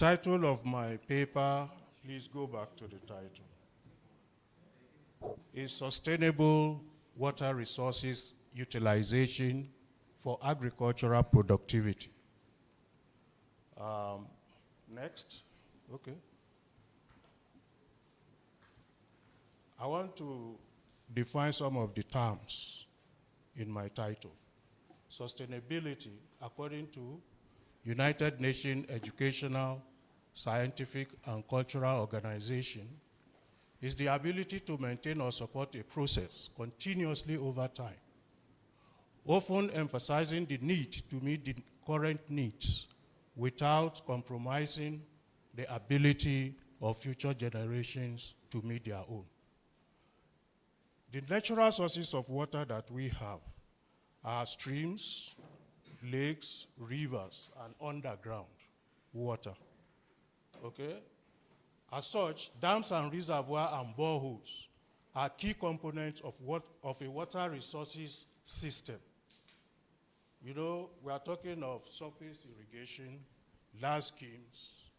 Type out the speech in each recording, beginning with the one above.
Title of my paper, please go back to the title, is Sustainable Water Resources Utilization for Agricultural Productivity. Next, okay. I want to define some of the terms in my title. Sustainability, according to United Nations Educational, Scientific, and Cultural Organization, is the ability to maintain or support a process continuously over time, often emphasizing the need to meet the current needs without compromising the ability of future generations to meet their own. The natural sources of water that we have are streams, lakes, rivers, and underground water. Okay? As such, dams and reservoirs and boreholes are key components of a water resources system. You know, we are talking of surface irrigation, large schemes,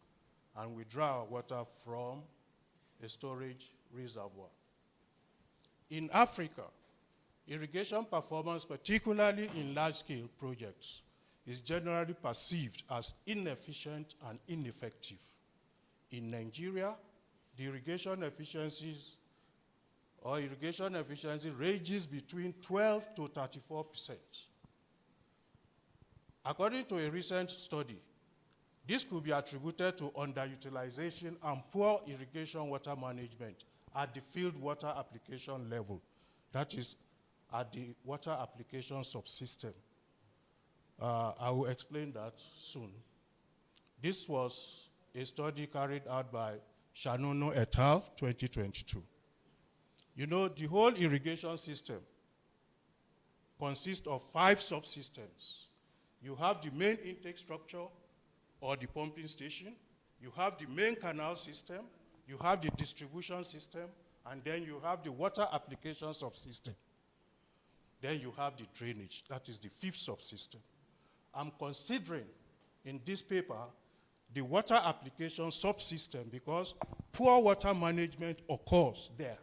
and we draw water from a storage reservoir. In Africa, irrigation performance, particularly in large-scale projects, is generally perceived as inefficient and ineffective. In Nigeria, the irrigation efficiency ranges between 12 to 34%. According to a recent study, this could be attributed to underutilization and poor irrigation water management at the field water application level, that is, at the water application subsystem. I will explain that soon. This was a study carried out by Shanono et al., 2022. You know, the whole irrigation system consists of 5 subsystems. You have the main intake structure or the pumping station, you have the main canal system, you have the distribution system, and then you have the water application subsystem. Then you have the drainage, that is the 5th subsystem. I'm considering in this paper the water application subsystem because poor water management occurs there.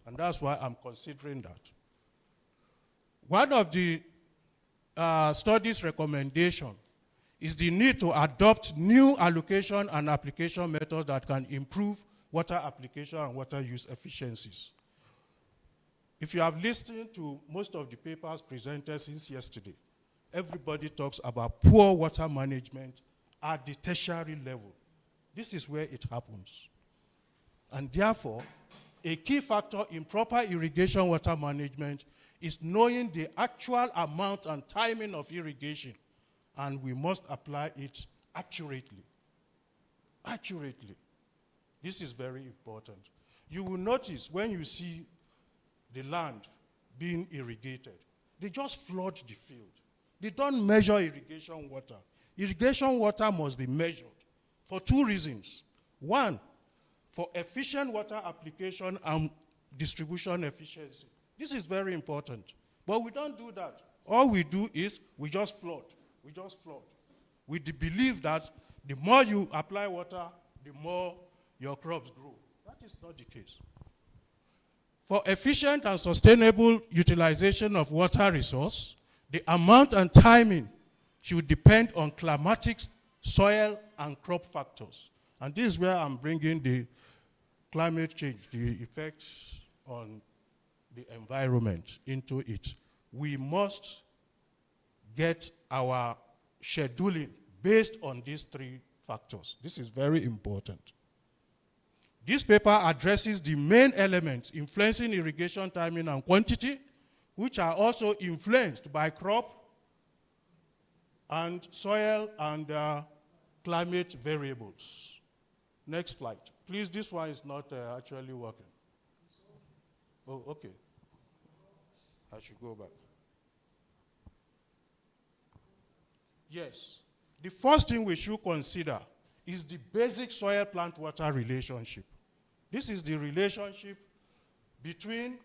And that's why I'm considering that. One of the study's recommendation is the need to adopt new allocation and application methods that can improve water application and water use efficiencies. If you have listened to most of the papers presented since yesterday, everybody talks about poor water management at the tertiary level. This is where it happens. And therefore, a key factor in proper irrigation water management is knowing the actual amount and timing of irrigation, and we must apply it accurately. Accurately. This is very important. You will notice when you see the land being irrigated, they just flood the field. They don't measure irrigation water. Irrigation water must be measured for 2 reasons. One, for efficient water application and distribution efficiency. This is very important. But we don't do that. All we do is we just flood. We just flood. With the belief that the more you apply water, the more your crops grow. That is not the case. For efficient and sustainable utilization of water resource, the amount and timing should depend on climatics, soil, and crop factors. And this is where I'm bringing the climate change, the effects on the environment into it. We must get our scheduling based on these 3 factors. This is very important. This paper addresses the main elements influencing irrigation timing and quantity, which are also influenced by crop and soil and climate variables. Next slide. Please, this one is not actually working. Oh, okay. I should go back. Yes. The first thing we should consider is the basic soil-plant water relationship. This is the relationship between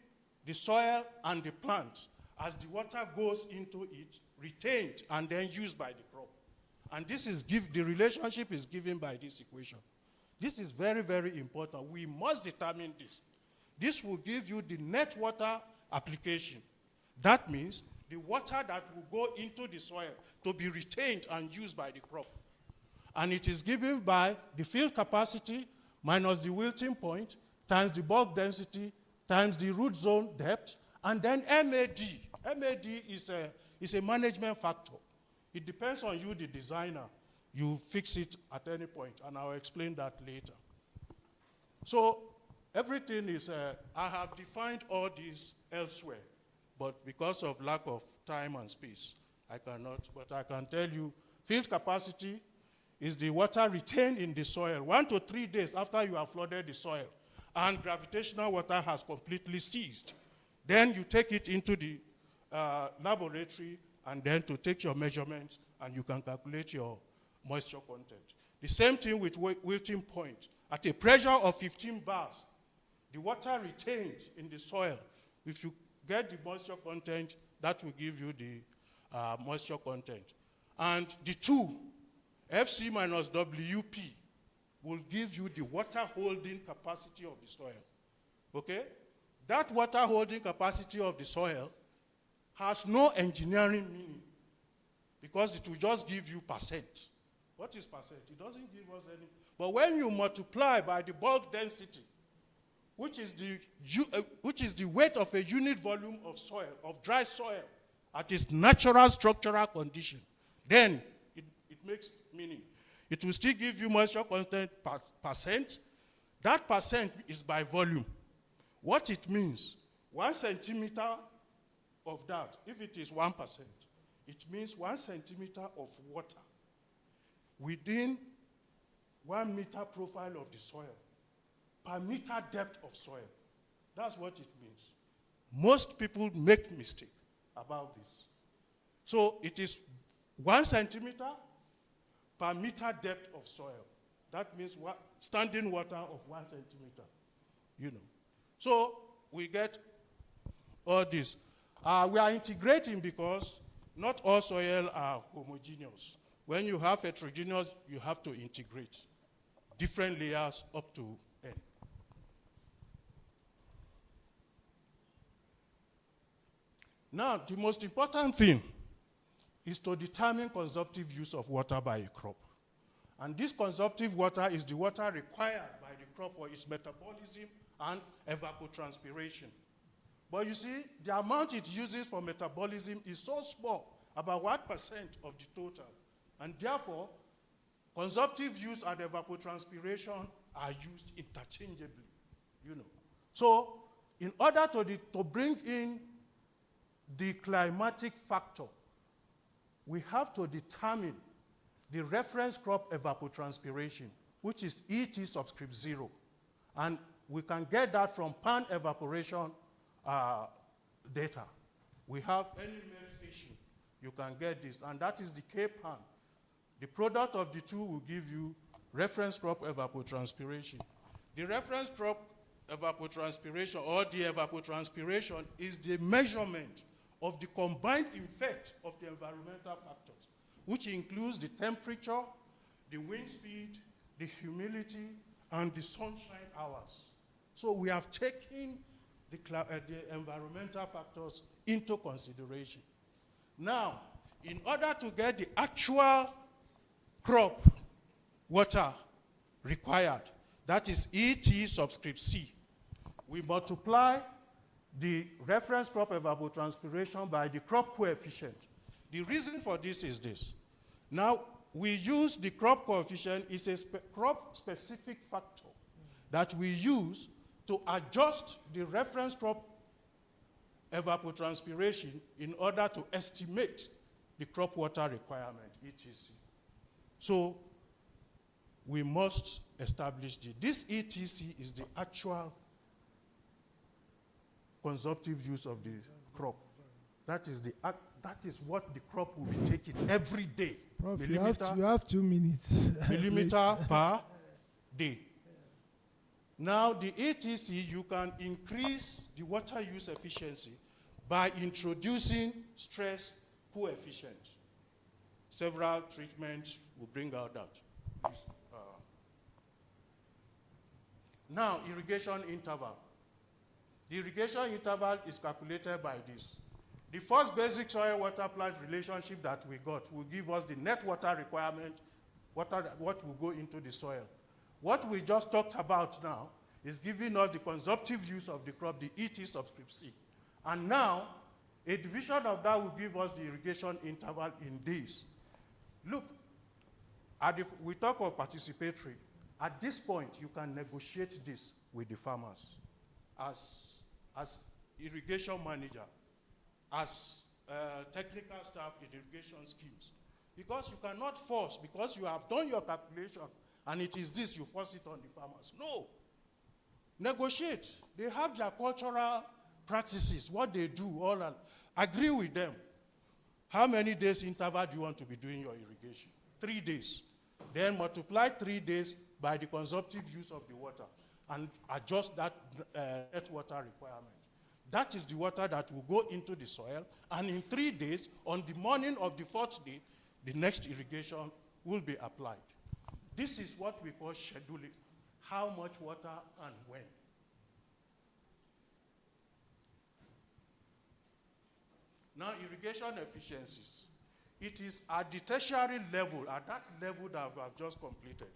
the soil and the plant as the water goes into it, retained, and then used by the crop. And this is the relationship is given by this equation. This is very, very important. We must determine this. This will give you the net water application. That means the water that will go into the soil to be retained and used by the crop. And it is given by the field capacity minus the wilting point times the bulk density times the root zone depth, and then MAD. MAD is a management factor. It depends on you, the designer. You fix it at any point, and I'll explain that later. So everything is, I have defined all these elsewhere, but because of lack of time and space, I cannot, but I can tell you, field capacity is the water retained in the soil 1 to 3 days after you have flooded the soil, and gravitational water has completely ceased. Then you take it into the laboratory, and then to take your measurements, and you can calculate your moisture content. The same thing with wilting point. At a pressure of 15 bars, the water retained in the soil, if you get the moisture content, that will give you the moisture content. And the two, FC minus WP, will give you the water holding capacity of the soil. Okay? That water holding capacity of the soil has no engineering meaning, because it will just give you percent. What is percent? It doesn't give us any. But when you multiply by the bulk density, which is the weight of a unit volume of soil, of dry soil, at its natural structural condition, then it makes meaning. It will still give you moisture content percent. That percent is by volume. What it means, 1 centimeter of that, if it is 1%, it means 1 centimeter of water within 1 meter profile of the soil per meter depth of soil. That's what it means. Most people make mistake about this. So it is 1 centimeter per meter depth of soil. That means standing water of 1 centimeter, you know. So we get all this. We are integrating because not all soil are homogeneous. When you have heterogeneous, you have to integrate different layers up to N. Now, the most important thing is to determine consumptive use of water by a crop. And this consumptive water is the water required by the crop for its metabolism and evapotranspiration. But you see, the amount it uses for metabolism is so small, about 1% of the total. And therefore, consumptive use and evapotranspiration are used interchangeably, you know. So, in order to bring in the climatic factor, we have to determine the reference crop evapotranspiration, which is ET subscript 0. And we can get that from pan evaporation data. We have any mail station, you can get this, and that is the K-pan. The product of the two will give you reference crop evapotranspiration. The reference crop evapotranspiration, or the evapotranspiration, is the measurement of the combined effect of the environmental factors, which includes the temperature, the wind speed, the humidity, and the sunshine hours. So we have taken the environmental factors into consideration. Now, in order to get the actual crop water required, that is ET subscript C, we multiply the reference crop evapotranspiration by the crop coefficient. The reason for this is this. Now, we use the crop coefficient, it's a crop-specific factor that we use to adjust the reference crop evapotranspiration in order to estimate the crop water requirement, ETC. So we must establish this ETC is the actual consumptive use of the crop. That is what the crop will be taking every day. Prof, you have 2 minutes. Millimeter per day. Now, the ETC, you can increase the water use efficiency by introducing stress coefficient. several treatments will bring out that. Please, now, irrigation interval. The irrigation interval is calculated by this. The first basic soil-water plant relationship that we got will give us the net water requirement, what will go into the soil. What we just talked about now is giving us the consumptive use of the crop, the ET subscript C. And now, a division of that will give us the irrigation interval in this. Look, we talk of participatory. At this point, you can negotiate this with the farmers as irrigation manager, as technical staff in irrigation schemes. Because you cannot force, because you have done your calculation, and it is this, you force it on the farmers. No. Negotiate. They have their cultural practices, what they do, all that. Agree with them. How many days interval do you want to be doing your irrigation? 3 days. Then multiply 3 days by the consumptive use of the water and adjust that net water requirement. That is the water that will go into the soil, and in 3 days, on the morning of the 4th day, the next irrigation will be applied. This is what we call scheduling. How much water and when. Now, irrigation efficiencies. It is at the tertiary level, at that level that I've just completed,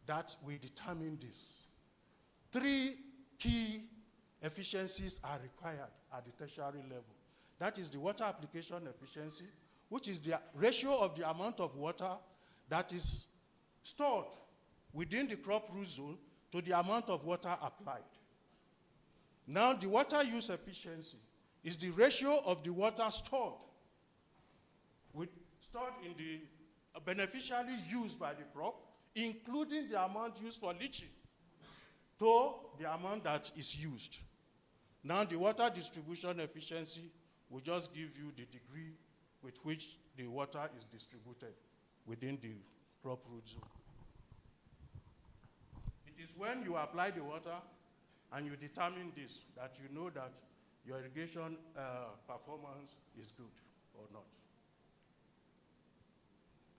that we determine this. 3 key efficiencies are required at the tertiary level. That is the water application efficiency, which is the ratio of the amount of water that is stored within the crop root zone to the amount of water applied. Now, the water use efficiency is the ratio of the water stored in the beneficially used by the crop, including the amount used for leaching, to the amount that is used. Now, the water distribution efficiency will just give you the degree with which the water is distributed within the crop root zone. It is when you apply the water and you determine this that you know that your irrigation performance is good or not.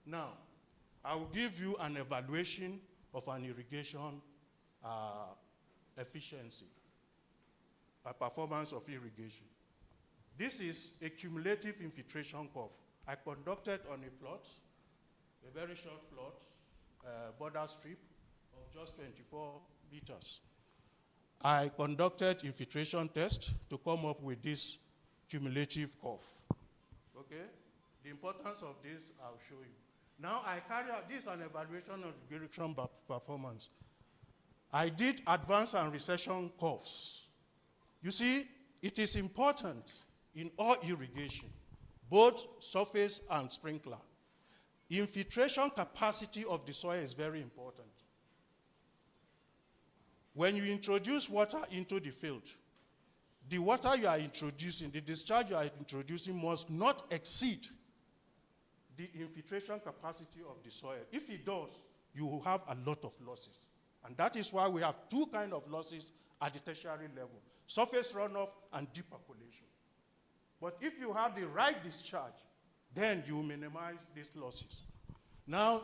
Now, I will give you an evaluation of an irrigation efficiency, a performance of irrigation. This is a cumulative infiltration curve. I conducted on a plot, a very short plot, border strip of just 24 meters. I conducted infiltration test to come up with this cumulative curve. Okay? The importance of this, I'll show you. Now, I carry out this an evaluation of irrigation performance. I did advance and recession curves. You see, it is important in all irrigation, both surface and sprinkler. Infiltration capacity of the soil is very important. When you introduce water into the field, the water you are introducing, the discharge you are introducing must not exceed the infiltration capacity of the soil. If it does, you will have a lot of losses. And that is why we have 2 kinds of losses at the tertiary level: surface runoff and deep percolation. But if you have the right discharge, then you minimize these losses. Now,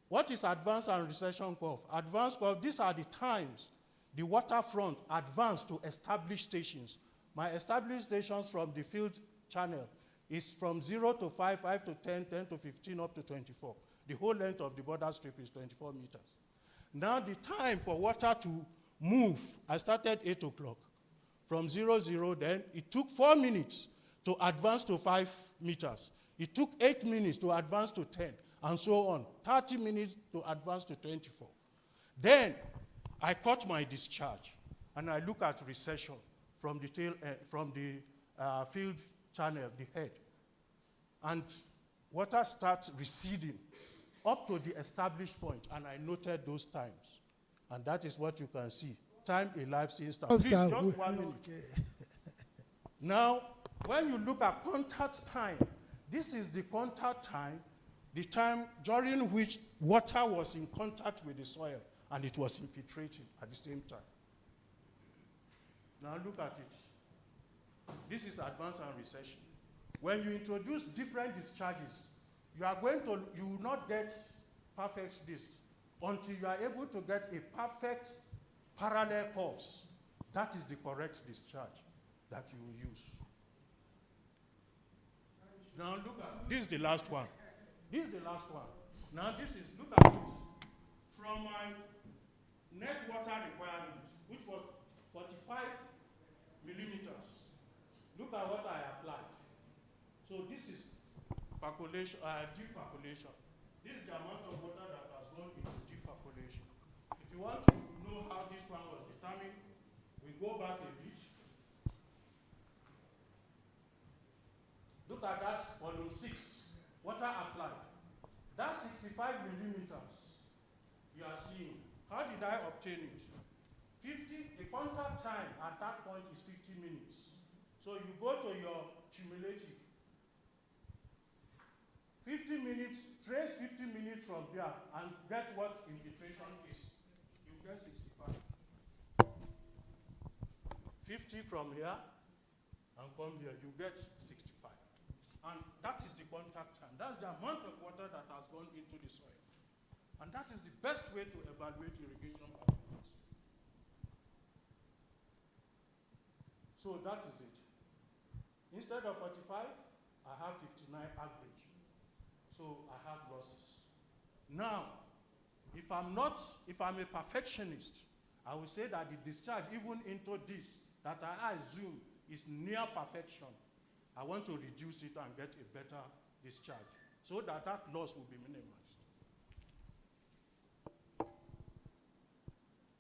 what is advance and recession curve? Advance curve, these are the times the waterfront advanced to established stations. My established stations from the field channel is from 0 to 5, 5 to 10, 10 to 15, up to 24. The whole length of the border strip is 24 meters. Now the time for water to move, I started 8 o'clock. From 0, 0 then, it took 4 minutes to advance to 5 meters. It took 8 minutes to advance to 10, and so on. 30 minutes to advance to 24. Then I cut my discharge, and I look at recession from the tail, from the field channel, the head. And water starts receding up to the established point, and I noted those times. And that is what you can see. Time elapsed instant. Please, just 1 minute. Okay. Now, when you look at contact time, this is the contact time, the time during which water was in contact with the soil and it was infiltrating at the same time. Now look at it. This is advance and recession. When you introduce different discharges you will not get perfect this until you are able to get a perfect parallel curves. That is the correct discharge that you will use. Now look at, this is the last one. This is the last one. Now this is, look at this. From my net water requirement, which was 45 millimeters, look at what I applied. So this is percolation, deep percolation. This is the amount of water that has gone into deep percolation. If you want to know how this one was determined, we go back a bit. Look at that volume 6, water applied. That's 65 millimeters you are seeing. How did I obtain it? 50, the contact time at that point is 50 minutes. So you go to your cumulative. 50 minutes, trace 50 minutes from there and get what infiltration is. You get 65. 50 from here and come here, you get 65. And that is the contact time. That's the amount of water that has gone into the soil. And that is the best way to evaluate irrigation performance. So that is it. Instead of 45, I have 59 average. So I have losses. Now, if I'm a perfectionist, I will say that the discharge, even into this, that I assume is near perfection, I want to reduce it and get a better discharge so that that loss will be minimized.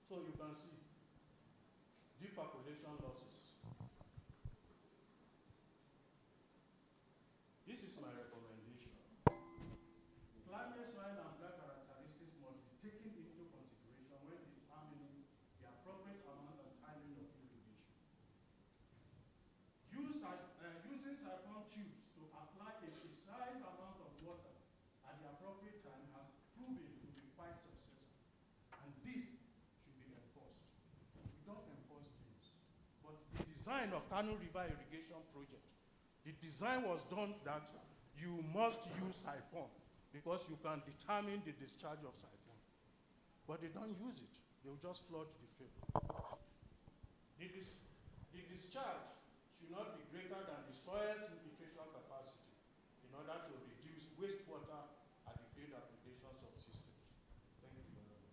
So you can see deep percolation losses. This is my recommendation. Climate, soil, and plant characteristics must be taken into consideration when determining the appropriate amount and timing of irrigation. Using siphon tubes to apply a precise amount of water at the appropriate time has proven to be quite successful. And this should be enforced. We don't enforce things. But the design of Kano River Irrigation Project, the design was done that you must use siphon because you can determine the discharge of siphon. But they don't use it. They'll just flood the field. The discharge should not be greater than the soil's infiltration capacity in order to reduce wastewater at the field applications of systems. Thank you very much.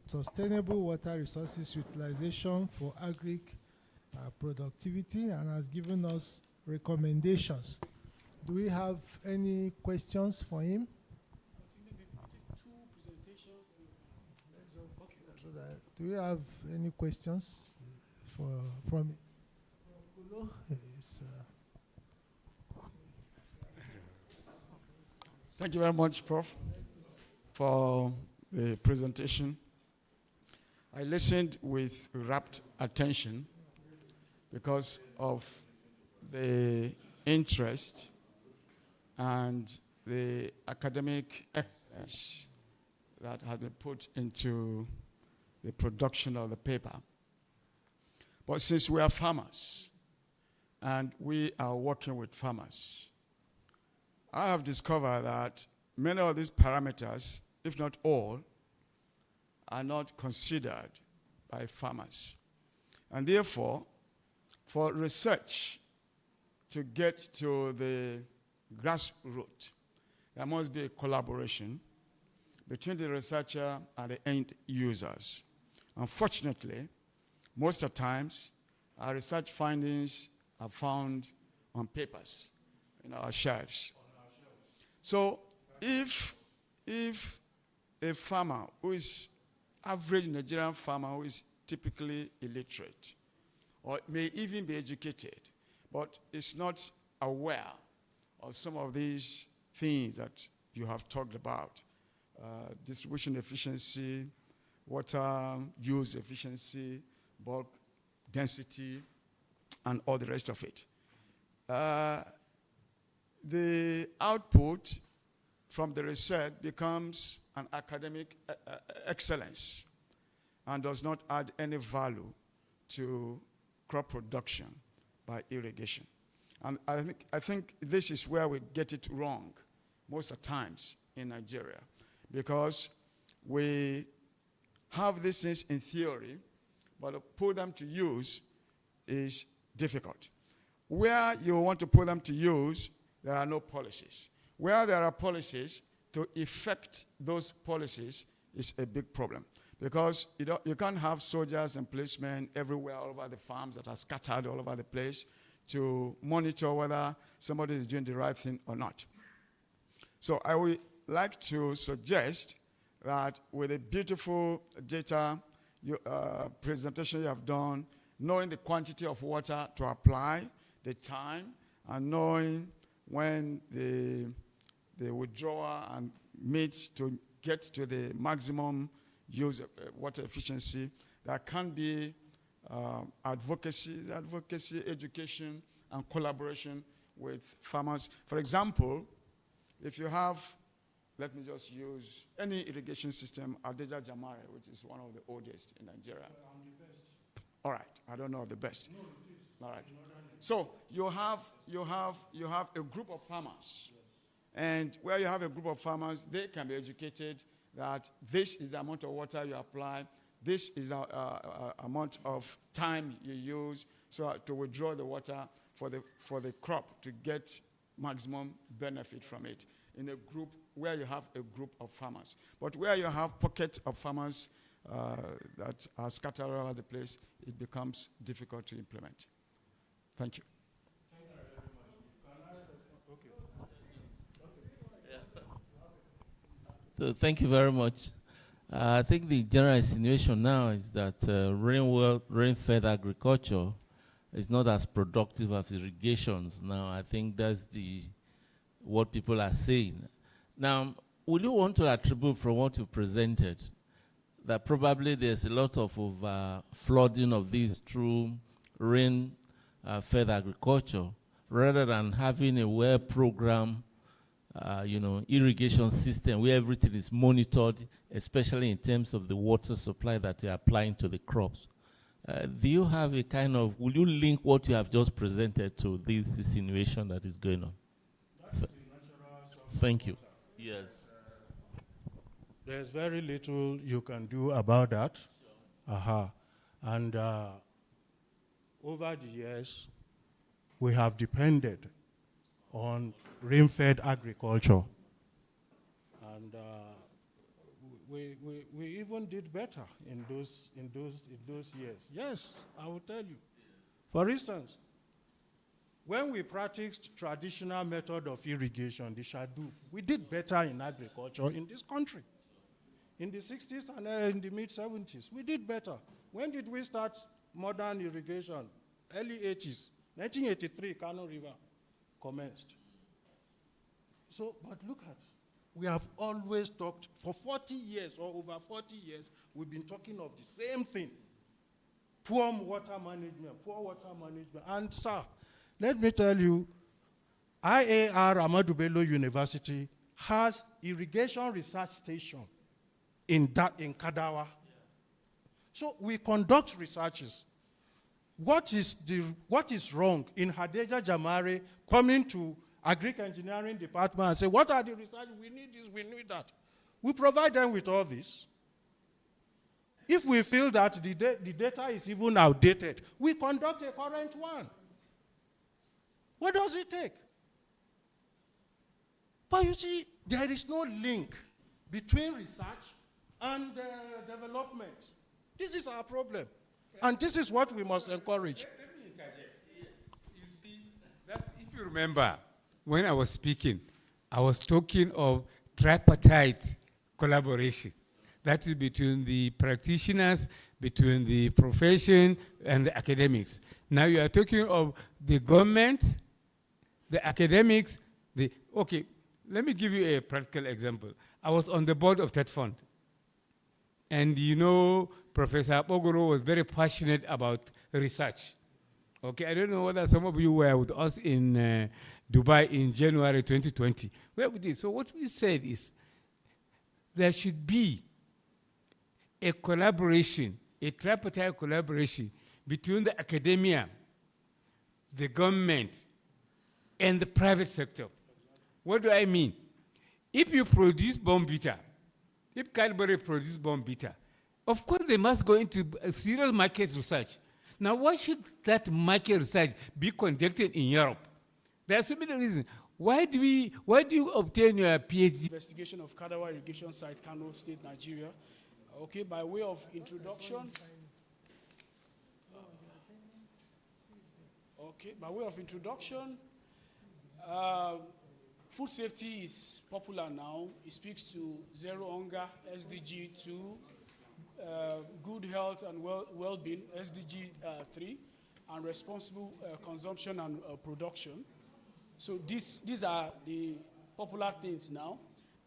Sustainable water resources utilization for agri productivity and has given us recommendations. Do we have any questions for him? Do we have any questions from Kulo? Thank you very much, Prof, for the presentation. I listened with rapt attention because of the interest and the academic excellence that has been put into the production of the paper. But since we are farmers and we are working with farmers, I have discovered that many of these parameters, if not all, are not considered by farmers. And therefore, for research to get to the grassroots, there must be a collaboration between the researcher and the end users. Unfortunately, most of the times, our research findings are found on papers in our shelves. So if a farmer who is average Nigerian farmer who is typically illiterate or may even be educated but is not aware of some of these things that you have talked about, distribution efficiency, water use efficiency, bulk density, and all the rest of it. The output from the research becomes an academic excellence. and does not add any value to crop production by irrigation. And I think this is where we get it wrong most of the times in Nigeria, because we have these things in theory, but to put them to use is difficult. Where you want to put them to use, there are no policies. Where there are policies, to effect those policies is a big problem, because you can't have soldiers and policemen everywhere all over the farms that are scattered all over the place to monitor whether somebody is doing the right thing or not. So I would like to suggest that with a beautiful data presentation you have done, knowing the quantity of water to apply, the time, and knowing when the withdrawal and meets to get to the maximum use of water efficiency, there can be advocacy, education, and collaboration with farmers. For example, if you have, let me just use any irrigation system, Adeja Jamare, which is one of the oldest in Nigeria. Well, I'm the best. All right, I don't know the best. No, it is. All right. So you have a group of farmers, and where you have a group of farmers, they can be educated that this is the amount of water you apply, this is the amount of time you use so to withdraw the water for the crop to get maximum benefit from it in a group where you have a group of farmers. But where you have pockets of farmers that are scattered all over the place, it becomes difficult to implement. Thank you. So thank you very much. I think the general insinuation now is that rain-fed agriculture is not as productive as irrigations. Now, I think that's what people are saying. Now, will you want to attribute from what you presented that probably there's a lot of flooding of these through rain-fed agriculture rather than having a well-programmed irrigation system where everything is monitored, especially in terms of the water supply that you're applying to the crops? Do you have a will you link what you have just presented to this insinuation that is going on? Thank you. Yes. There's very little you can do about that. And over the years, we have depended on rain-fed agriculture. And we even did better in those years. Yes, I will tell you. For instance, when we practiced traditional method of irrigation, the Shaduf, we did better in agriculture in this country. In the 60s and in the mid-70s, we did better. When did we start modern irrigation? Early 80s. 1983, Kano River commenced. So, but look at, we have always talked, for 40 years or over 40 years, we've been talking of the same thing. Poor water management. And sir, let me tell you, IAR Ahmadu Bello University has irrigation research station in Kadawa. So we conduct researches. What is wrong in Hadeja Jamare coming to Agric-Engineering Department and say, what are the research? We need this, we need that. We provide them with all this. If we feel that the data is even outdated, we conduct a current one. What does it take? But you see, there is no link between research and development. This is our problem. And this is what we must encourage. Let me interject. You see, if you remember, when I was speaking, I was talking of tripartite collaboration. That is between the practitioners, between the profession, and the academics. Now you are talking of the government, the academics, okay, let me give you a practical example. I was on the board of TED Fund. And you know, Professor Bogoro was very passionate about research. Okay, I don't know whether some of you were with us in Dubai in January 2020. Where we did. So what we said is there should be a collaboration, a tripartite collaboration between the academia, the government, and the private sector. What do I mean? If you produce Bombita, if Cadbury produce Bombita, of course they must go into a serious market research. Now, why should that market research be conducted in Europe? There are so many reasons. Why do you obtain your PhD? Investigation of Kadawa irrigation site, Kano State, Nigeria. Okay, by way of introduction. Okay, by way of introduction, food safety is popular now. It speaks to zero hunger, SDG 2, good health and well-being, SDG 3, and responsible consumption and production. So these are the popular things now.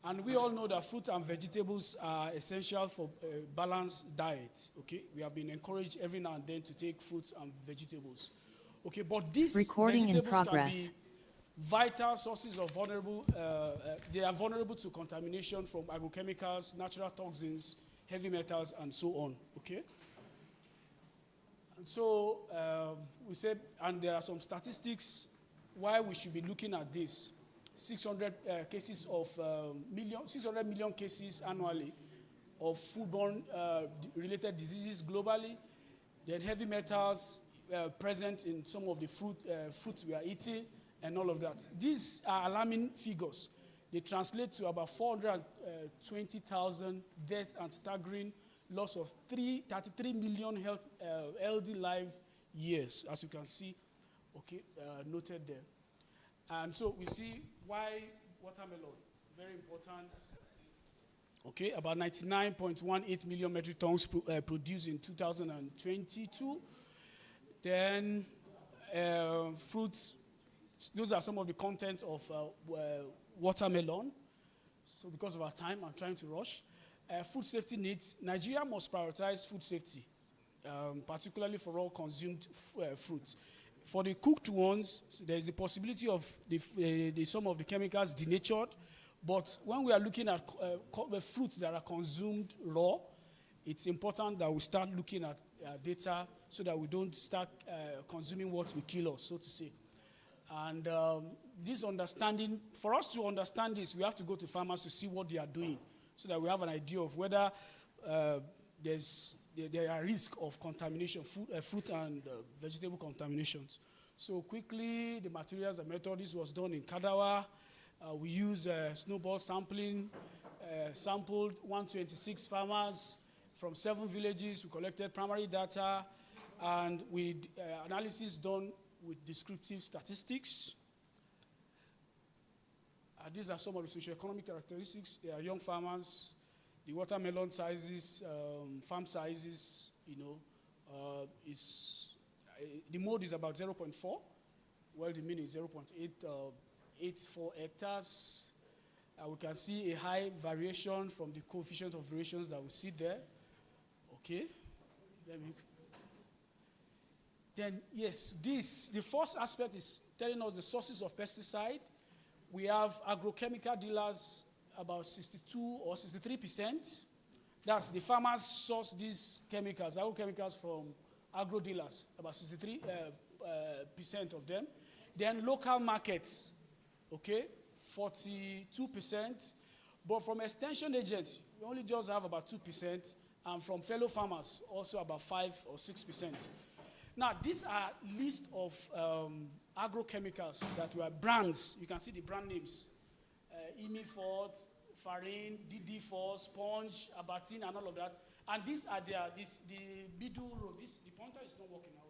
And we all know that fruit and vegetables are essential for a balanced diet, okay? We have been encouraged every now and then to take fruits and vegetables. Okay, but these vegetables can be vital sources of vulnerable, they are vulnerable to contamination from agrochemicals, natural toxins, heavy metals, and so on, okay? And so we said, and there are some statistics why we should be looking at this. 600 cases of 600 million cases annually of foodborne related diseases globally. Then heavy metals present in some of the fruits we are eating and all of that. These are alarming figures. They translate to about 420,000 deaths and staggering loss of 33 million healthy life years, as you can see, okay, noted there. And so we see why watermelon, very important. Okay, about 99.18 million metric tons produced in 2022. Then fruits, those are some of the content of watermelon. So because of our time, I'm trying to rush. Food safety needs, Nigeria must prioritize food safety, particularly for all consumed fruits. For the cooked ones, there is a possibility of some of the chemicals denatured, but when we are looking at the fruits that are consumed raw, it's important that we start looking at data so that we don't start consuming what will kill us, so to say. And this understanding, for us to understand this, we have to go to farmers to see what they are doing so that we have an idea of whether there are risks of contamination, fruit and vegetable contaminations. So quickly, the materials and method, this was done in Kadawa. We use snowball sampling, sampled 126 farmers from 7 villages. We collected primary data, and with analysis done with descriptive statistics. These are some of the socioeconomic characteristics. They are young farmers. The watermelon sizes, farm sizes, you know, the mode is about 0.4. Well, the mean is 0.884 hectares. We can see a high variation from the coefficient of variations that we see there. Okay. Then, yes, the first aspect is telling us the sources of pesticide. We have agrochemical dealers, about 62 or 63%. That's the farmers source these chemicals, agrochemicals from agro dealers, about 63% of them. Then local markets, okay, 42%. But from extension agents, we only just have about 2%, and from fellow farmers, also about 5 or 6%. Now, these are list of agrochemicals that were brands. You can see the brand names. Imifort, Farine, DD4, Sponge, Abatin, and all of that. And these are the middle row. The pointer is not working now.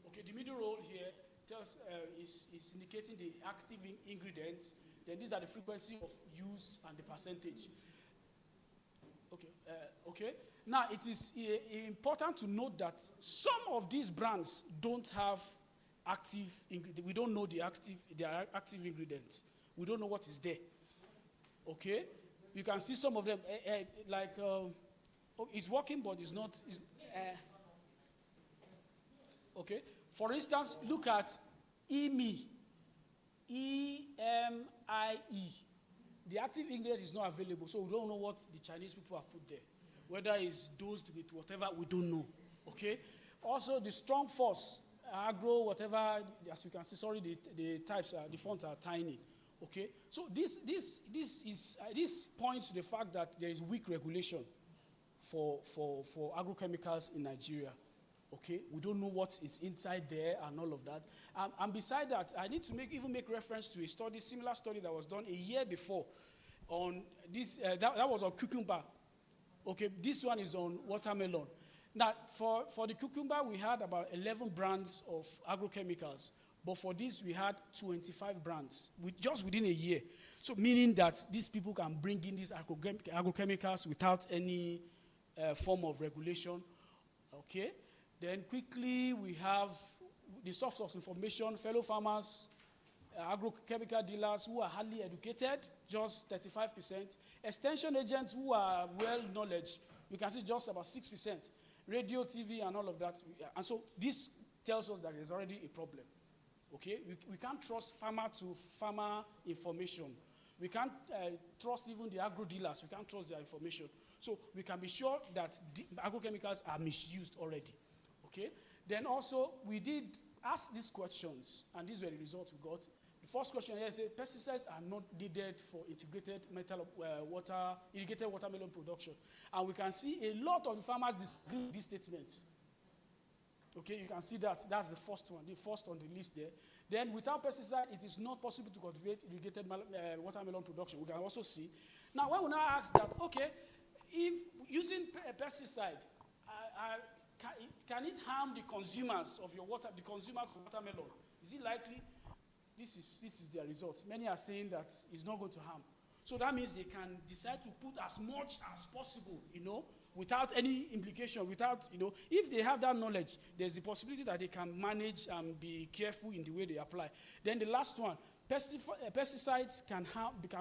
Okay, the middle row here tells is indicating the active ingredients. Then these are the frequency of use and the percentage. Okay, okay. Now it is important to note that some of these brands don't have active ingredients. We don't know their active ingredients. We don't know what is there. Okay, you can see some of them it's working, but it's not. Okay, for instance, look at EMI, E-M-I-E. The active ingredient is not available, so we don't know what the Chinese people have put there. Whether it's dosed with whatever, we don't know. Okay? Also, the strong force, agro, whatever, as you can see, sorry, the types, the fonts are tiny. Okay? So this points to the fact that there is weak regulation for agrochemicals in Nigeria. Okay? We don't know what is inside there and all of that. And beside that, I need to make reference to a study, similar study that was done a year before on this, that was on cucumber. Okay, this one is on watermelon. Now, for the cucumber, we had about 11 brands of agrochemicals. But for this, we had 25 brands, just within a year. So meaning that these people can bring in these agrochemicals without any form of regulation. Okay? Then quickly, we have the source of information, fellow farmers, agrochemical dealers who are highly educated, just 35%. Extension agents who are well-knowledge, you can see just about 6%. Radio, TV, and all of that. And so this tells us that there's already a problem. Okay? We can't trust farmer to farmer information. We can't trust even the agro dealers. We can't trust their information. So we can be sure that agrochemicals are misused already. Okay? Then also, we did ask these questions, and these were the results we got. The first question here says, pesticides are not needed for integrated irrigated watermelon production. And we can see a lot of the farmers disagree with this statement. Okay, you can see that. That's the first one, the first on the list there. Then without pesticide, it is not possible to cultivate irrigated watermelon production. We can also see. Now, when we now ask that, okay, if using a pesticide, can it harm the consumers of your water, the consumers of watermelon? Is it likely? This is their result. Many are saying that it's not going to harm. So that means they can decide to put as much as possible, without any implication, if they have that knowledge, there's the possibility that they can manage and be careful in the way they apply. Then the last one, pesticides can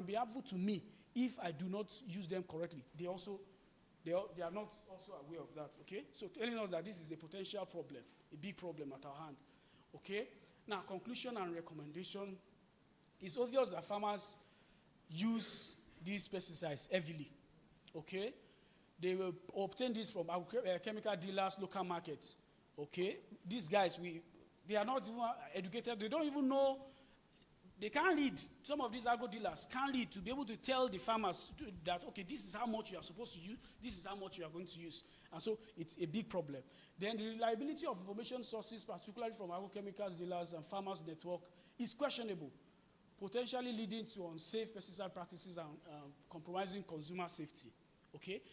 be harmful to me if I do not use them correctly. They are not also aware of that, okay? So telling us that this is a potential problem, a big problem at our hand, okay? Now, conclusion and recommendation. It's obvious that farmers use these pesticides heavily, okay? They will obtain this from chemical dealers, local markets, okay? These guys, they are not even educated. They don't even know. They can't read. Some of these agro dealers can't read to be able to tell the farmers that, okay, this is how much you are supposed to use, this is how much you are going to use. And so it's a big problem. Then the reliability of information sources, particularly from agrochemicals dealers and farmers network, is questionable, potentially leading to unsafe pesticide practices and compromising consumer safety. Okay?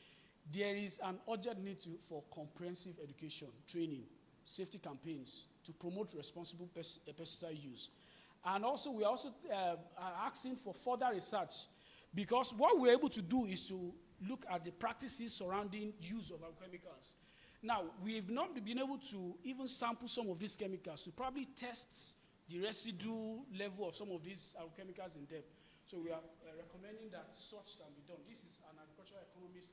There is an urgent need for comprehensive education, training, safety campaigns to promote responsible pesticide use. And also, we are also asking for further research, because what we're able to do is to look at the practices surrounding use of our chemicals. Now, we've not been able to even sample some of these chemicals to probably test the residue level of some of these chemicals in depth. So we are recommending that such can be done. This is an agricultural economist,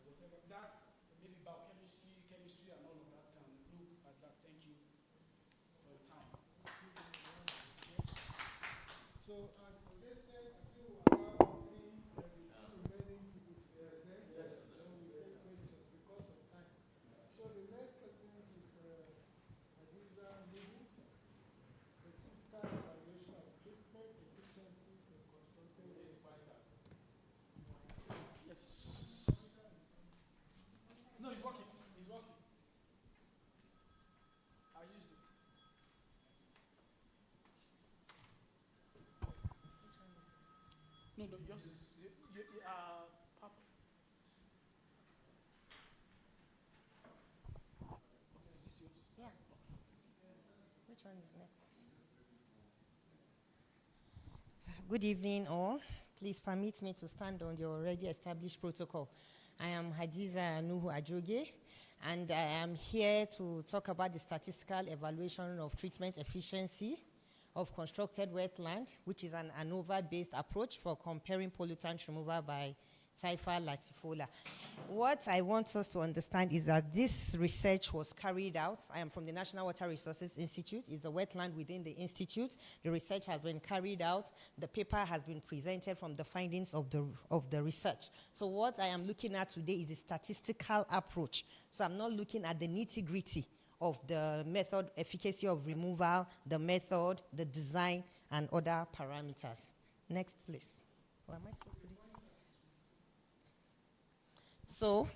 whatever. That's maybe biochemistry, chemistry, and all of that can look at that. Thank you for your time. So, as suggested, I think we allow only the two remaining people to present. Yes. Then we take questions because of time. So, the next person is Hadiza Nuhu, Statistical Evaluation of Treatment Efficiencies in Constructed. Yes. No, it's working. It's working. I used it. No, yours is Papa. Okay, is this yours? Yeah. Which one is next? Good evening, all. Please permit me to stand on the already established protocol. I am Hadiza Nuhu Ajoge, and I am here to talk about the statistical evaluation of treatment efficiency of constructed wetland, which is an ANOVA-based approach for comparing pollutant removal by Typha latifolia. What I want us to understand is that this research was carried out. I am from the National Water Resources Institute. It's a wetland within the institute. The research has been carried out. The paper has been presented from the findings of the research. So what I am looking at today is the statistical approach. So I'm not looking at the nitty-gritty of the method, efficacy of removal, the method, the design, and other parameters. Next, please. What am I supposed to do? So,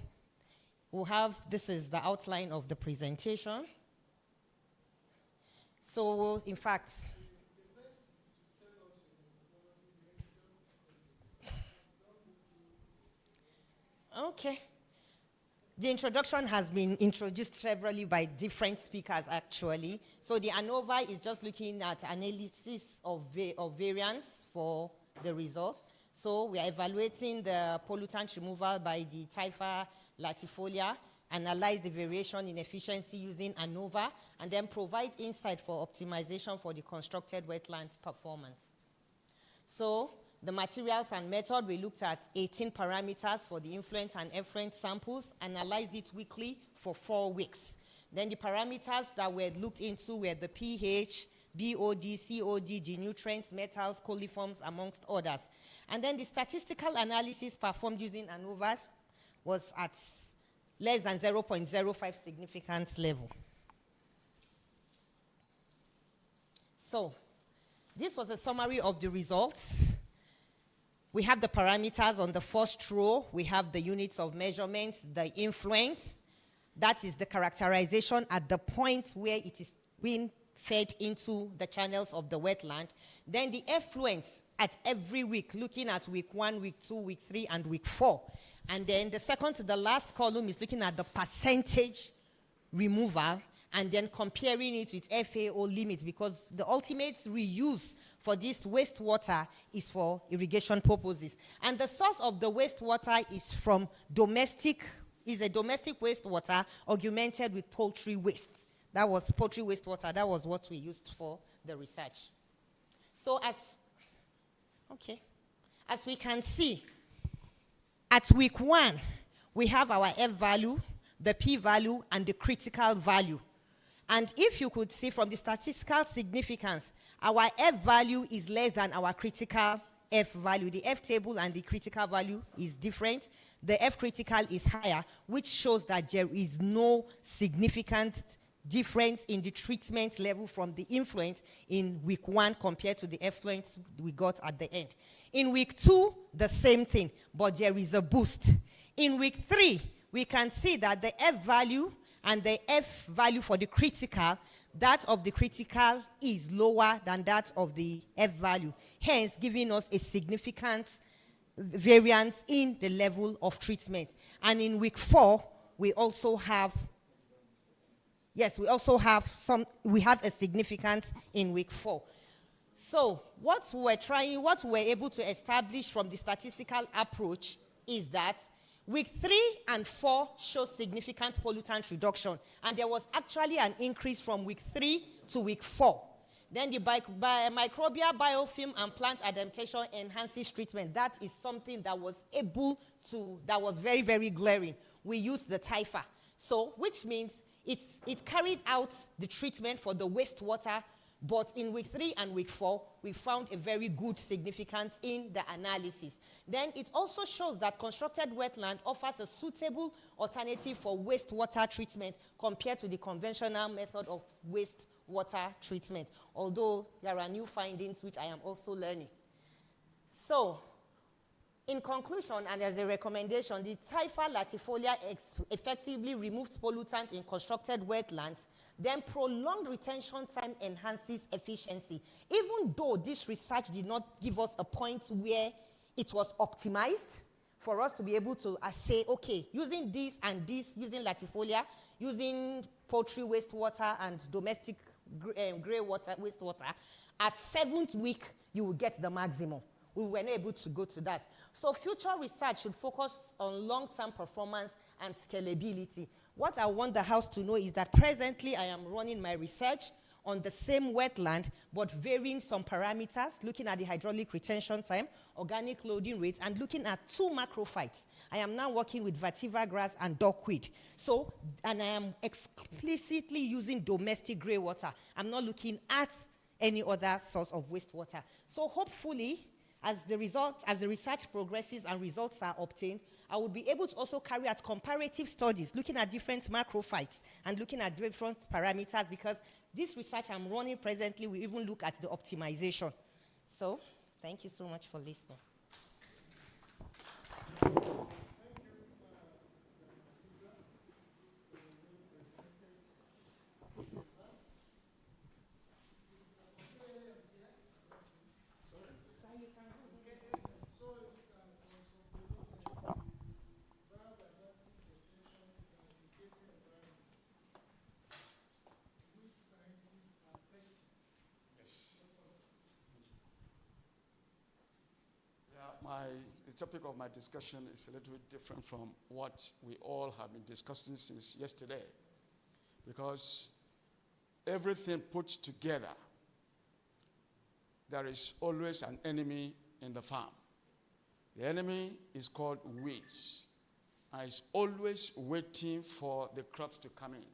this is the outline of the presentation. So, in fact, okay. The introduction has been introduced severally by different speakers, actually. So the ANOVA is just looking at analysis of variance for the results. So we are evaluating the pollutant removal by the Typha latifolia, analyze the variation in efficiency using ANOVA, and then provide insight for optimization for the constructed wetland performance. So the materials and method, we looked at 18 parameters for the influent and effluent samples, analyzed it weekly for 4 weeks. Then the parameters that were looked into were the pH, BOD, COD, the nutrients, metals, coliforms, amongst others. And then the statistical analysis performed using ANOVA was at less than 0.05 significance level. So, this was a summary of the results. We have the parameters on the first row. We have the units of measurements, the influence. That is the characterization at the point where it is being fed into the channels of the wetland. Then the effluent at every week, looking at week 1, week 2, week 3, and week 4. And then the second to the last column is looking at the percentage removal and then comparing it with FAO limits, because the ultimate reuse for this wastewater is for irrigation purposes. And the source of the wastewater is from a domestic wastewater augmented with poultry waste. That was poultry wastewater. That was what we used for the research. So as we can see, at week 1, we have our F value, the P value, and the critical value. And if you could see from the statistical significance, our F value is less than our critical F value. The F table and the critical value is different. The F critical is higher, which shows that there is no significant difference in the treatment level from the influent in week 1 compared to the effluent we got at the end. In week 2, the same thing, but there is a boost. In week 3, we can see that the F value and the F value for the critical, that of the critical is lower than that of the F value, hence giving us a significant variance in the level of treatment. And in week 4, we also have a significance in week 4. So what we're able to establish from the statistical approach is that week 3 and 4 show significant pollutant reduction, and there was actually an increase from week 3 to week 4. Then the microbial biofilm and plant adaptation enhances treatment. That is something that was very, very glaring. We used the Typha. So, which means it carried out the treatment for the wastewater, but in week 3 and week 4, we found a very good significance in the analysis. Then it also shows that constructed wetland offers a suitable alternative for wastewater treatment compared to the conventional method of wastewater treatment, although there are new findings which I am also learning. So, in conclusion, and as a recommendation, the Typha latifolia effectively removes pollutant in constructed wetlands. Then prolonged retention time enhances efficiency. Even though this research did not give us a point where it was optimized for us to be able to say, okay, using this and this, using latifolia, using poultry wastewater and domestic grey water wastewater, at 7th week, you will get the maximum. We were not able to go to that. So future research should focus on long-term performance and scalability. What I want the House to know is that presently I am running my research on the same wetland, but varying some parameters, looking at the hydraulic retention time, organic loading rate, and looking at 2 macrophytes. I am now working with vetiver grass and duckweed. So, and I am explicitly using domestic grey water. I'm not looking at any other source of wastewater. So hopefully, as the research progresses and results are obtained, I will be able to also carry out comparative studies, looking at different macrophytes and looking at different parameters, because this research I'm running presently will even look at the optimization. So, thank you so much for listening. The topic of my discussion is a little bit different from what we all have been discussing since yesterday, because everything put together, there is always an enemy in the farm. The enemy is called weeds, and it's always waiting for the crops to come in.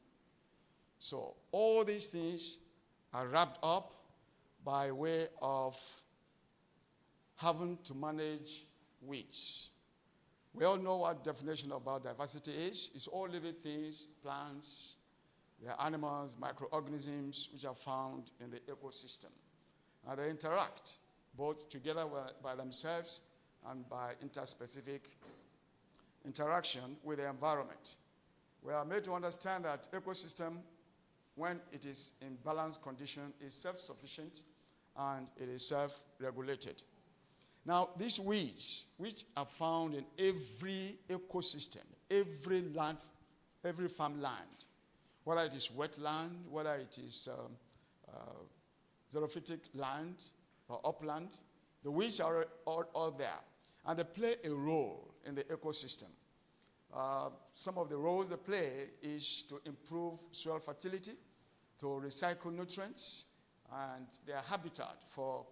So all these things are wrapped up by way of having to manage weeds. We all know what definition of biodiversity is. It's all living things, plants, there are animals, microorganisms, which are found in the ecosystem. And they interact both together by themselves and by interspecific interaction with the environment. We are made to understand that ecosystem, when it is in balanced condition, is self-sufficient and it is self-regulated. Now, these weeds, which are found in every ecosystem, every land, every farmland, whether it is wetland, whether it is xerophytic land or upland, the weeds are all there. And they play a role in the ecosystem. Some of the roles they play is to improve soil fertility, to recycle nutrients, and their habitat for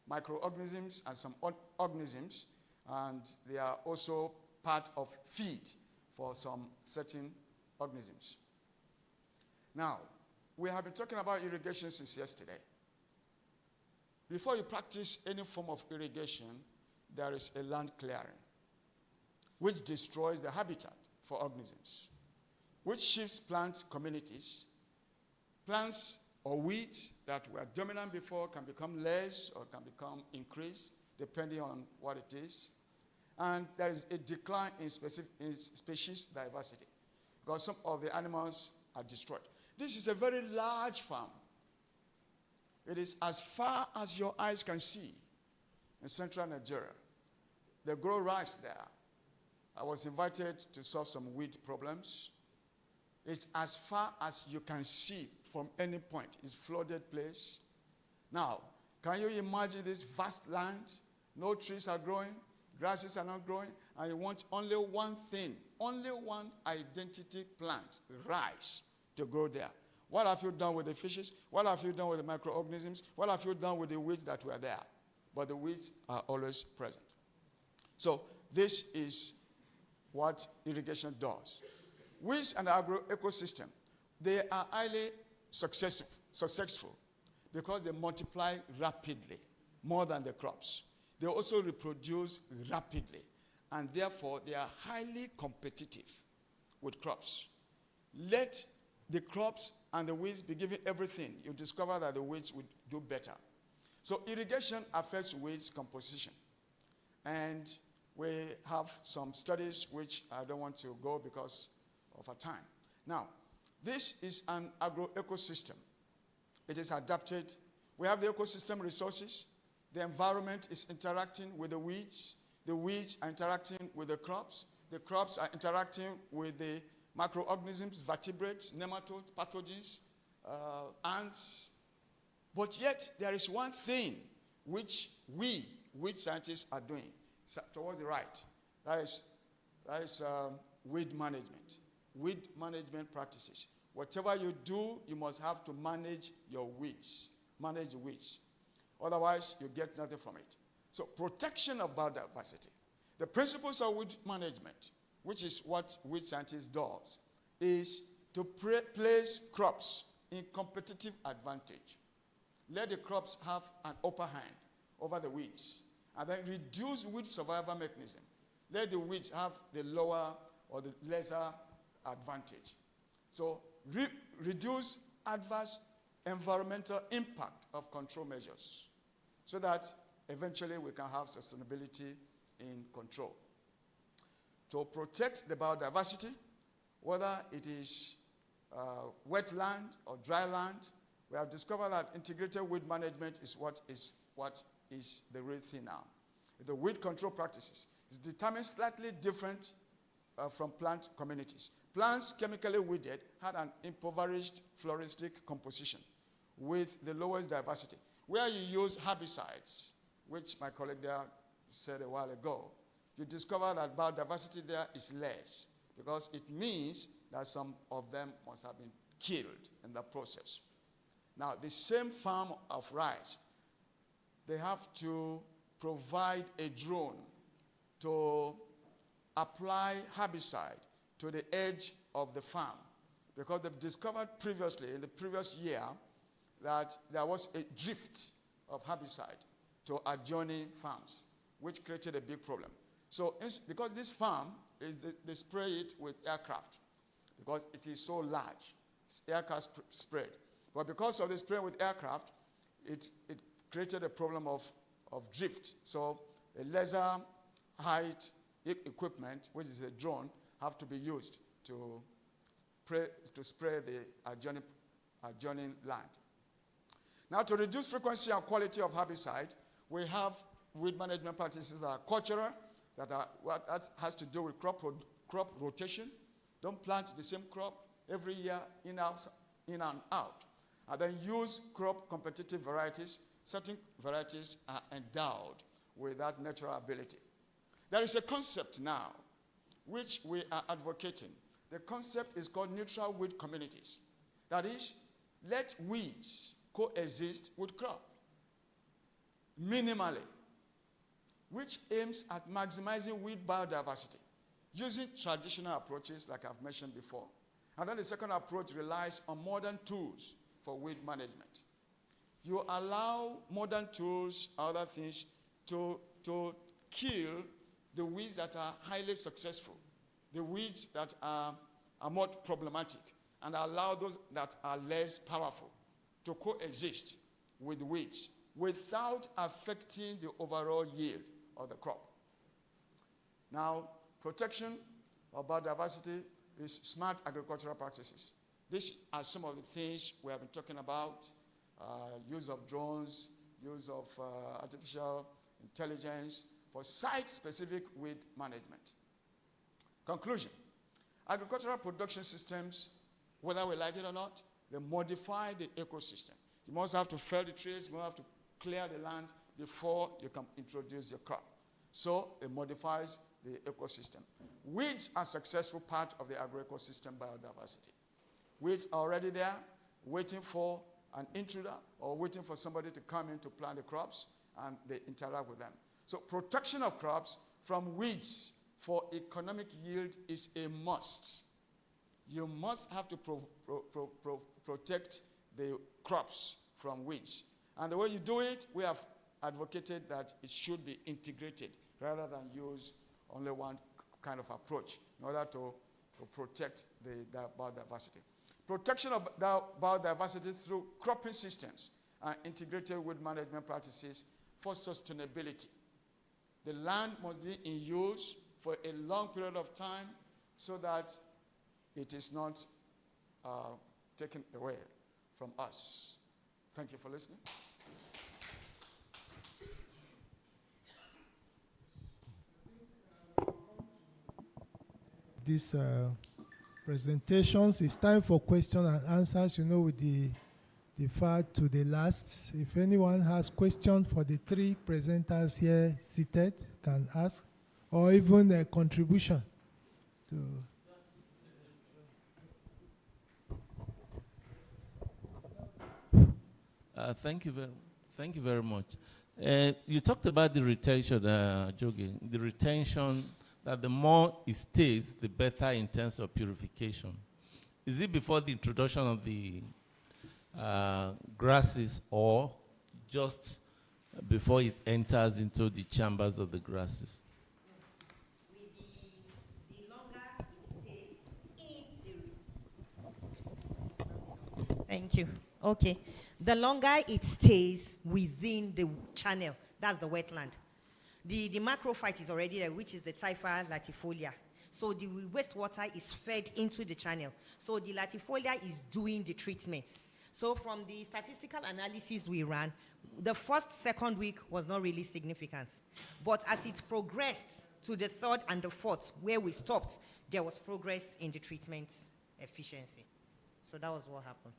microorganisms and some organisms, and they are also part of feed for some certain organisms. Now, we have been talking about irrigation since yesterday. Before you practice any form of irrigation, there is a land clearing, which destroys the habitat for organisms, which shifts plant communities. Plants or weeds that were dominant before can become less or can become increased, depending on what it is. And there is a decline in species diversity, because some of the animals are destroyed. This is a very large farm. It is as far as your eyes can see in central Nigeria. They grow rice there. I was invited to solve some weed problems. It's as far as you can see from any point. It's flooded place. Now, can you imagine this vast land? No trees are growing, grasses are not growing, and you want only one thing, only one identity plant, rice, to grow there. What have you done with the fishes? What have you done with the microorganisms? What have you done with the weeds that were there? But the weeds are always present. So this is what irrigation does. Weeds and agro-ecosystem, they are highly successful because they multiply rapidly, more than the crops. They also reproduce rapidly, and therefore they are highly competitive with crops. Let the crops and the weeds be given everything. You discover that the weeds would do better. So irrigation affects weeds composition. And we have some studies which I don't want to go because of our time. Now, this is an agro-ecosystem. It is adapted. We have the ecosystem resources. The environment is interacting with the weeds. The weeds are interacting with the crops. The crops are interacting with the microorganisms, vertebrates, nematodes, pathogens, ants. But yet, there is one thing which we, weed scientists, are doing towards the right. That is weed management practices. whatever you do, you must have to manage your weeds. Manage the weeds. Otherwise, you get nothing from it. So protection of biodiversity. The principles of weed management, which is what weed scientist does, is to place crops in competitive advantage. Let the crops have an upper hand over the weeds, and then reduce weed survival mechanism. Let the weeds have the lower or the lesser advantage. So reduce adverse environmental impact of control measures so that eventually we can have sustainability in control. To protect the biodiversity, whether it is wetland or dry land, we have discovered that integrated weed management is what is the real thing now. The weed control practices is determined slightly different from plant communities. Plants chemically weeded had an impoverished floristic composition with the lowest diversity. Where you use herbicides, which my colleague there said a while ago, you discover that biodiversity there is less because it means that some of them must have been killed in the process. Now, the same farm of rice, they have to provide a drone to apply herbicide to the edge of the farm because they've discovered previously, in the previous year, that there was a drift of herbicide to adjoining farms, which created a big problem. So because this farm, they spray it with aircraft because it is so large. It's aircraft sprayed. But because of the spraying with aircraft, it created a problem of drift. So a lesser height equipment, which is a drone, have to be used to spray the adjoining land. Now, to reduce frequency and quality of herbicide, we have weed management practices that are cultural, that has to do with crop rotation. Don't plant the same crop every year in and out. And then use crop competitive varieties. Certain varieties are endowed with that natural ability. There is a concept now which we are advocating. The concept is called neutral weed communities. That is, let weeds coexist with crop minimally, which aims at maximizing weed biodiversity using traditional approaches like I've mentioned before. And then the second approach relies on modern tools for weed management. You allow modern tools, other things, to kill the weeds that are highly successful, the weeds that are more problematic, and allow those that are less powerful to coexist with weeds without affecting the overall yield of the crop. Now, protection of biodiversity is smart agricultural practices. These are some of the things we have been talking about: use of drones, use of artificial intelligence for site-specific weed management. Conclusion: agricultural production systems, whether we like it or not, they modify the ecosystem. You must have to fell the trees, you must have to clear the land before you can introduce your crop. So it modifies the ecosystem. Weeds are a successful part of the agroecosystem biodiversity. Weeds are already there, waiting for an intruder or waiting for somebody to come in to plant the crops, and they interact with them. So protection of crops from weeds for economic yield is a must. You must have to protect the crops from weeds. And the way you do it, we have advocated that it should be integrated rather than use only one kind of approach in order to protect the biodiversity. Protection of biodiversity through cropping systems and integrated weed management practices for sustainability. The land must be in use for a long period of time so that it is not taken away from us. Thank you for listening. These presentations, it's time for questions and answers, with the deferred to the last. If anyone has questions for the three presenters here seated, can ask, or even a contribution to. Thank you very much. You talked about the retention, Jogi, the retention, that the more it stays, the better in terms of purification. Is it before the introduction of the grasses or just before it enters into the chambers of the grasses? The longer it stays in the... Thank you. Okay. The longer it stays within the channel, that's the wetland. The macrophyte is already there, which is the Typha latifolia. So the wastewater is fed into the channel. So the latifolia is doing the treatment. So from the statistical analysis we ran, the second week was not really significant. But as it progressed to the third and the fourth, where we stopped, there was progress in the treatment efficiency. So that was what happened.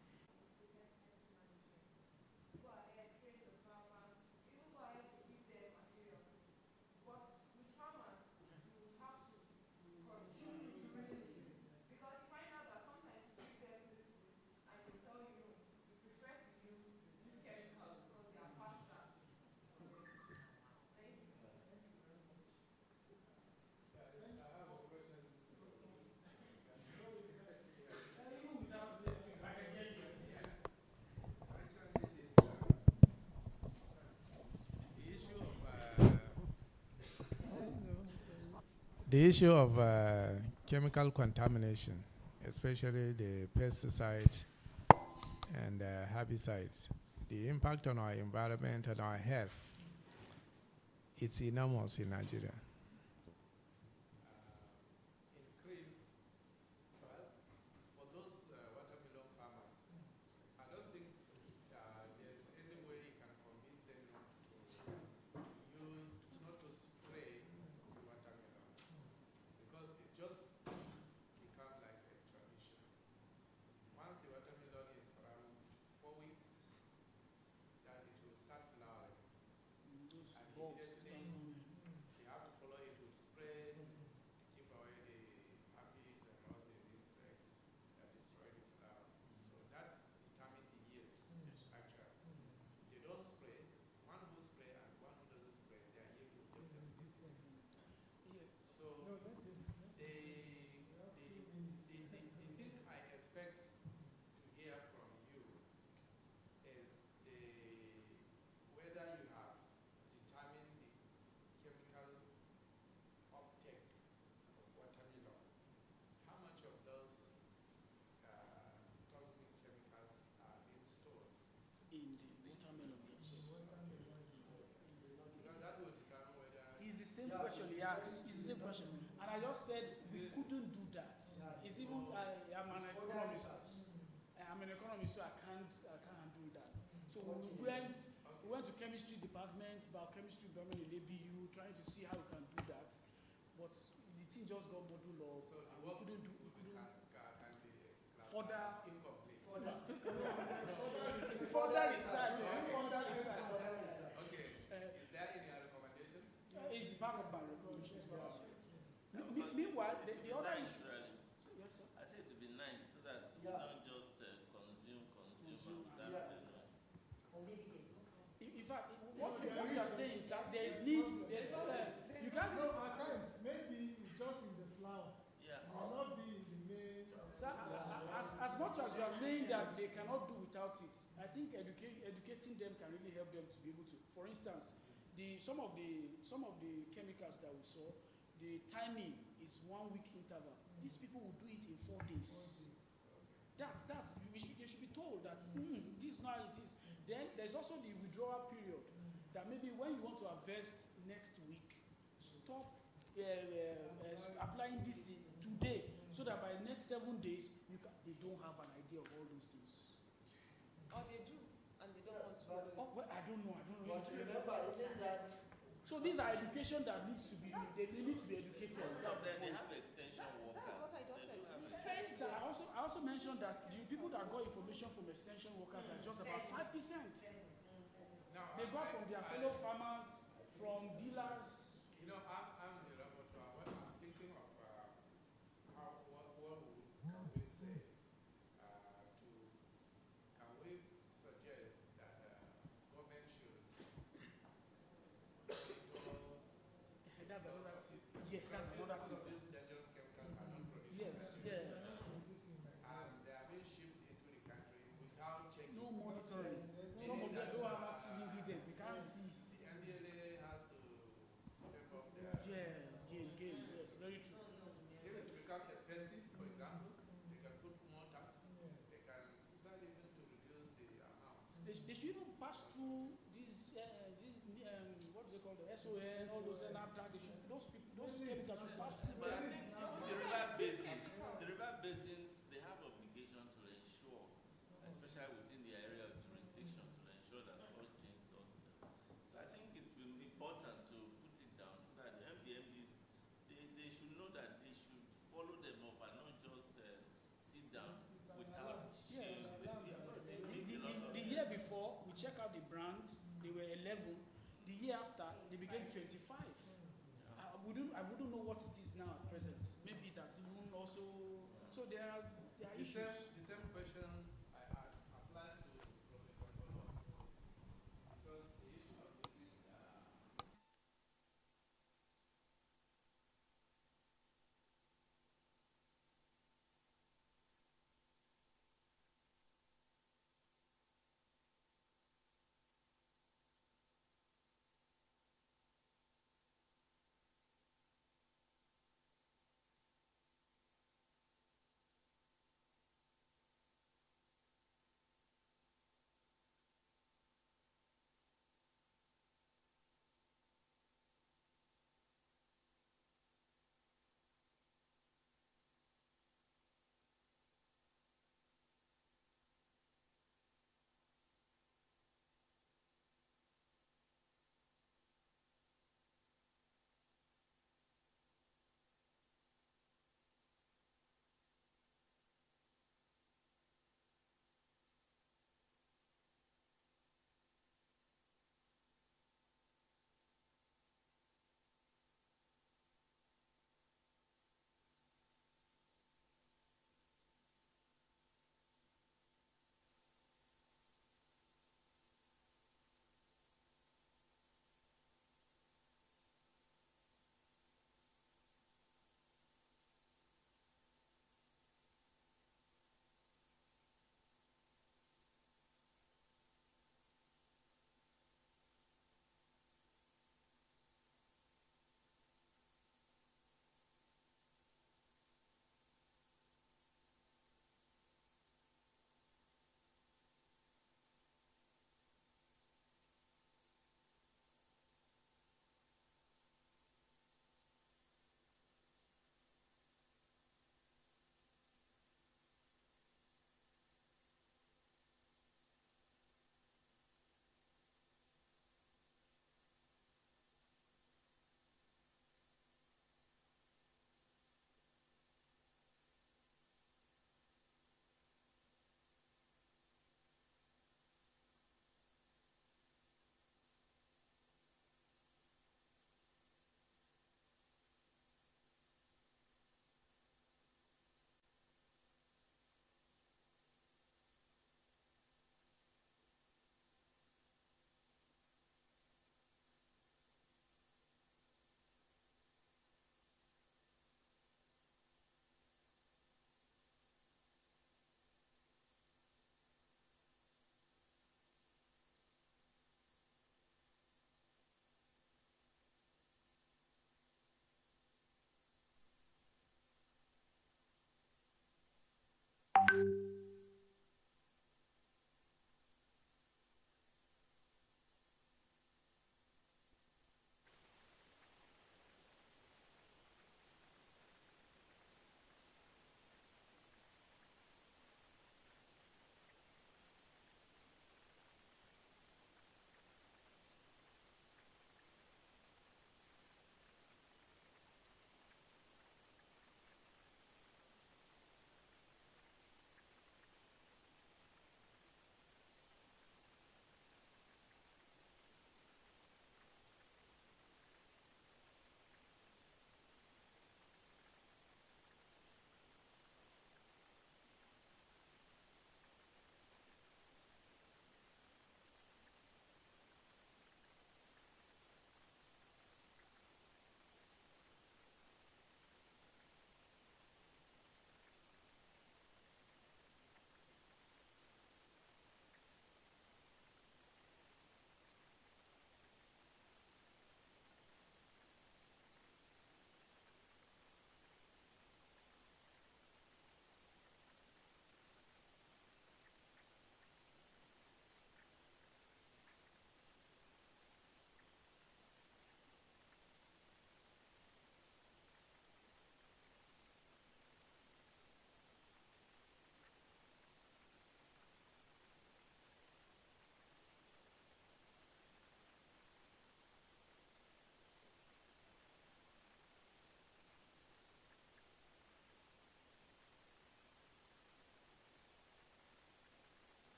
The issue of chemical contamination, especially the pesticides and herbicides, the impact on our environment and our health, it's enormous in Nigeria. Same question he asked. It's the same question. And I just said we couldn't do that. It's even I'm an economist. I'm an economist, so I can't handle that. So we went to chemistry department, biochemistry department in ABU, trying to see how we can do that. But the thing just got muddled up. So we couldn't further incomplete. Further research. Okay. Is there any recommendation? It's part of my recommendation. Meanwhile, the other issue. Yes, sir. I say it would be nice so that we don't just consume. In fact, what you are saying, sir, there is need. You can't say. At times, maybe it's just in the flower. Yeah. It will not be in the main. Sir, as much as you are saying that they cannot do without it, I think educating them can really help them to be able to. For instance, some of the chemicals that we saw, the timing is 1 week interval. These people will do it in 4 days. They should be told that this is not how it is. Then there's also the withdrawal period. That maybe when you want to harvest next week, stop applying this today, so that by the next 7 days they don't have an idea of all those things. Or they do, and they don't want to follow it. Oh, well, I don't know. But remember, even that. So these are education that needs to be. They need to be educated. Then they have extension workers. That's what I just said. So I also mentioned that the people that got information from extension workers are just about 5%. They got from their fellow farmers, from dealers. You know, I'm the rapporteur. What I'm thinking of what can we say can we suggest that pass through what do they call the SON, all those NAPTAC, those people, those chemicals should pass through But I them. think the river basins, they have obligation to ensure, especially within the area of jurisdiction, to ensure that such things don't. So I think it will be important to put it down so that the MDMDs, they should know that they should follow them up and not just sit down without change. The year before, we check out the brands, they were 11. The year after, they became 25. I wouldn't know what it is now at present. Maybe that's even also. So there are issues. The same question I asked applies to Professor Kolo. Because the issue of using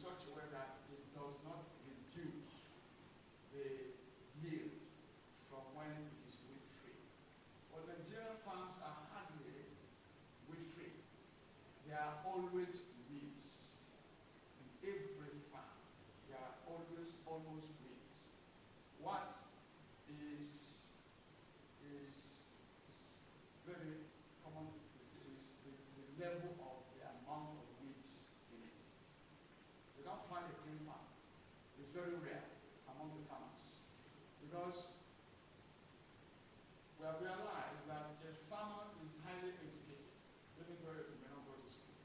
such a way that it does not reduce the yield from when it is weed-free. But Nigerian farms are hardly weed-free. There are always weeds. In every farm, there are always almost weeds. What is very common is the level of the amount of weeds in it. You don't find a clean farm. It's very rare among the farmers. Because we have realized that a farmer is highly educated, even though he may not go to school.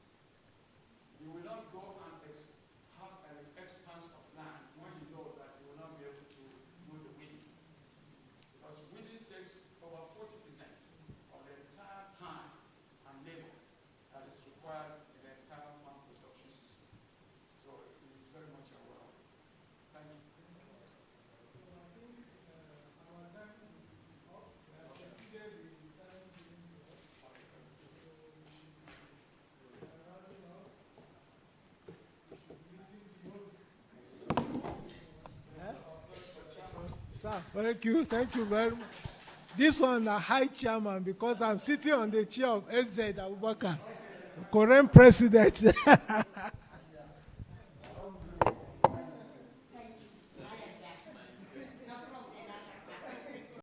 You will not go and have an expanse of land when you know that you will not be able to do the weeding. Because weeding takes over 40% of the entire time and labor that is required in the entire farm production system. So it is very much aware of it. Thank you. Sir, thank you very much. This one a high chairman because I'm sitting on the chair of SZ Abubakar, current president.